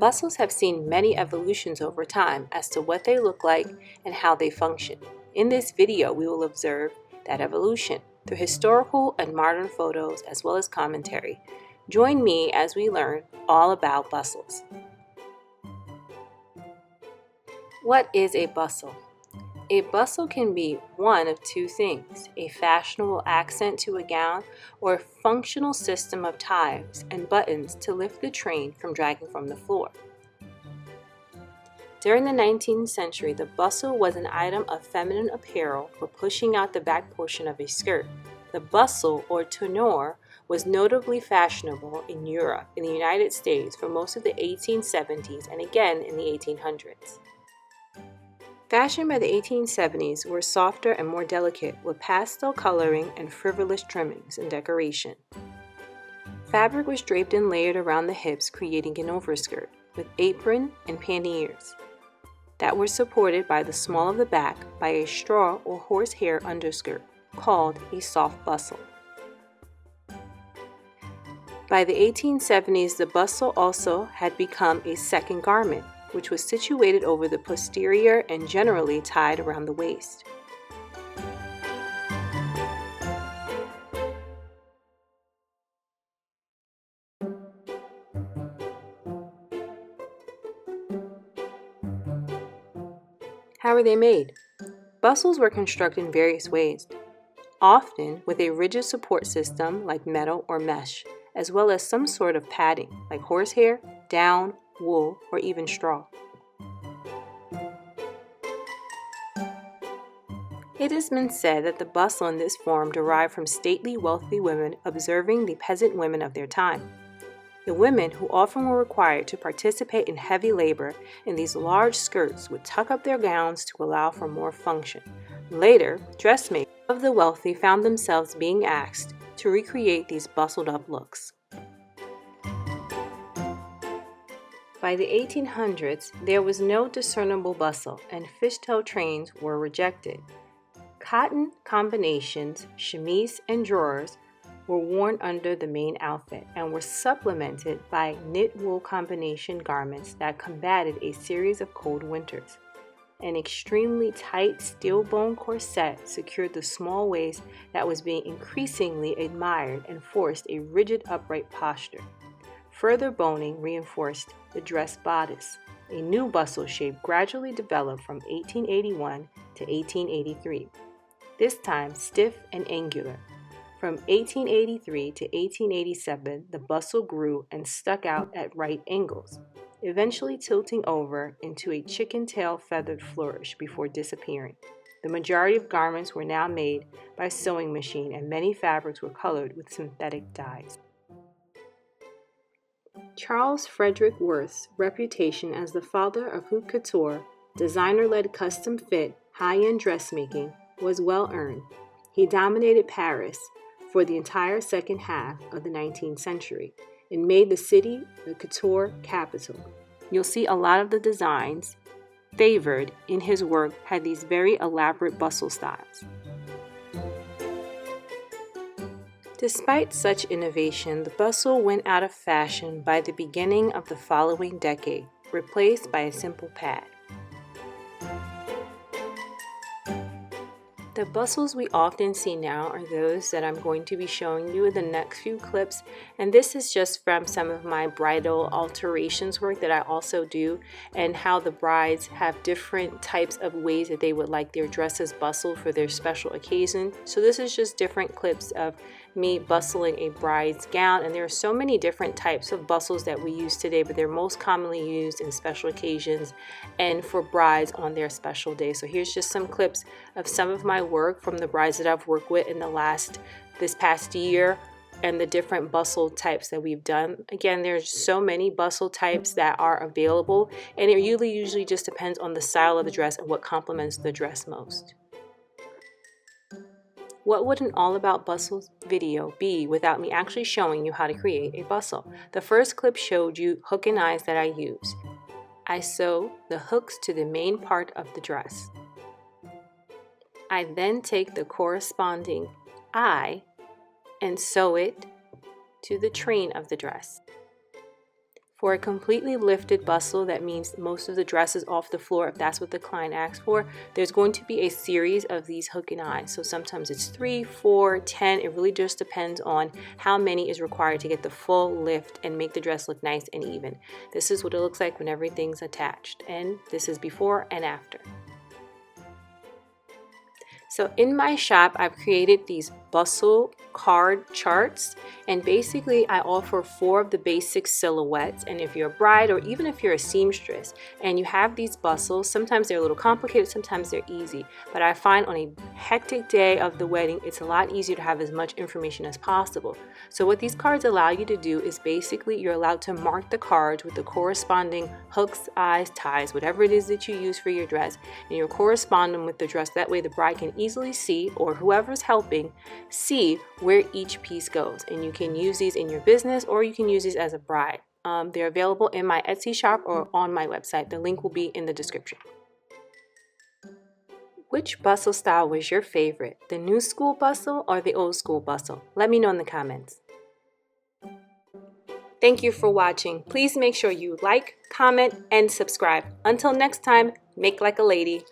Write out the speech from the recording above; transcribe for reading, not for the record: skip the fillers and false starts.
Bustles have seen many evolutions over time as to what they look like and how they function. In this video, we will observe that evolution through historical and modern photos as well as commentary. Join me as we learn all about bustles. What is a bustle? A bustle can be one of two things: a fashionable accent to a gown or a functional system of ties and buttons to lift the train from dragging from the floor. During the 19th century, the bustle was an item of feminine apparel for pushing out the back portion of a skirt. The bustle or tenor was notably fashionable in Europe and the United States for most of the 1870s and again in the 1800s. Fashion by the 1870s were softer and more delicate, with pastel coloring and frivolous trimmings and decoration. Fabric was draped and layered around the hips, creating an overskirt, with apron and panniers that were supported by the small of the back by a straw or horsehair underskirt, called a soft bustle. By the 1870s, the bustle also had become a second garment, which was situated over the posterior and generally tied around the waist. How were they made? Bustles were constructed in various ways, often with a rigid support system like metal or mesh, as well as some sort of padding like horsehair, down, wool, or even straw. It has been said that the bustle in this form derived from stately, wealthy women observing the peasant women of their time. The women, who often were required to participate in heavy labor in these large skirts, would tuck up their gowns to allow for more function. Later, dressmakers of the wealthy found themselves being asked to recreate these bustled-up looks. By the 1800s, there was no discernible bustle, and fishtail trains were rejected. Cotton combinations, chemise, and drawers were worn under the main outfit and were supplemented by knit wool combination garments that combated a series of cold winters. An extremely tight steel bone corset secured the small waist that was being increasingly admired and forced a rigid upright posture. Further boning reinforced the dress bodice. A new bustle shape gradually developed from 1881 to 1883. This time stiff and angular. From 1883 to 1887, the bustle grew and stuck out at right angles, eventually tilting over into a chicken tail feathered flourish before disappearing. The majority of garments were now made by sewing machine, and many fabrics were colored with synthetic dyes. Charles Frederick Worth's reputation as the father of haute couture, designer-led custom-fit, high-end dressmaking, was well earned. He dominated Paris for the entire second half of the 19th century and made the city the couture capital. You'll see a lot of the designs favored in his work had these very elaborate bustle styles. Despite such innovation, the bustle went out of fashion by the beginning of the following decade, replaced by a simple pad. The bustles we often see now are those that I'm going to be showing you in the next few clips, and this is just from some of my bridal alterations work that I also do, and how the brides have different types of ways that they would like their dresses bustled for their special occasion. So this is just different clips of me bustling a bride's gown, and there are so many different types of bustles that we use today, but they're most commonly used in special occasions and for brides on their special day. So here's just some clips of some of my work from the brides that I've worked with in this past year, and the different bustle types that we've done. Again, there's so many bustle types that are available, and it usually just depends on the style of the dress and what complements the dress most. What would an All About Bustles video be without me actually showing you how to create a bustle? The first clip showed you hook and eyes that I use. I sew the hooks to the main part of the dress. I then take the corresponding eye and sew it to the train of the dress. For a completely lifted bustle, that means most of the dress is off the floor if that's what the client asks for, there's going to be a series of these hook and eyes. So sometimes it's 3, 4, 10. It really just depends on how many is required to get the full lift and make the dress look nice and even. This is what it looks like when everything's attached, and this is before and after. So in my shop, I've created these bustle card charts, and basically I offer 4 of the basic silhouettes. And if you're a bride or even if you're a seamstress and you have these bustles, sometimes they're a little complicated, sometimes they're easy. But I find on a hectic day of the wedding, it's a lot easier to have as much information as possible. So what these cards allow you to do is basically you're allowed to mark the cards with the corresponding hooks, eyes, ties, whatever it is that you use for your dress, and you're corresponding with the dress. That way the bride can easily see, or whoever's helping, see where each piece goes. And you can use these in your business or you can use these as a bride. They're available in my Etsy shop or on my website. The link will be in the description. Which bustle style was your favorite? The new school bustle or the old school bustle? Let me know in the comments. Thank you for watching. Please make sure you like, comment, and subscribe. Until next time, make like a lady.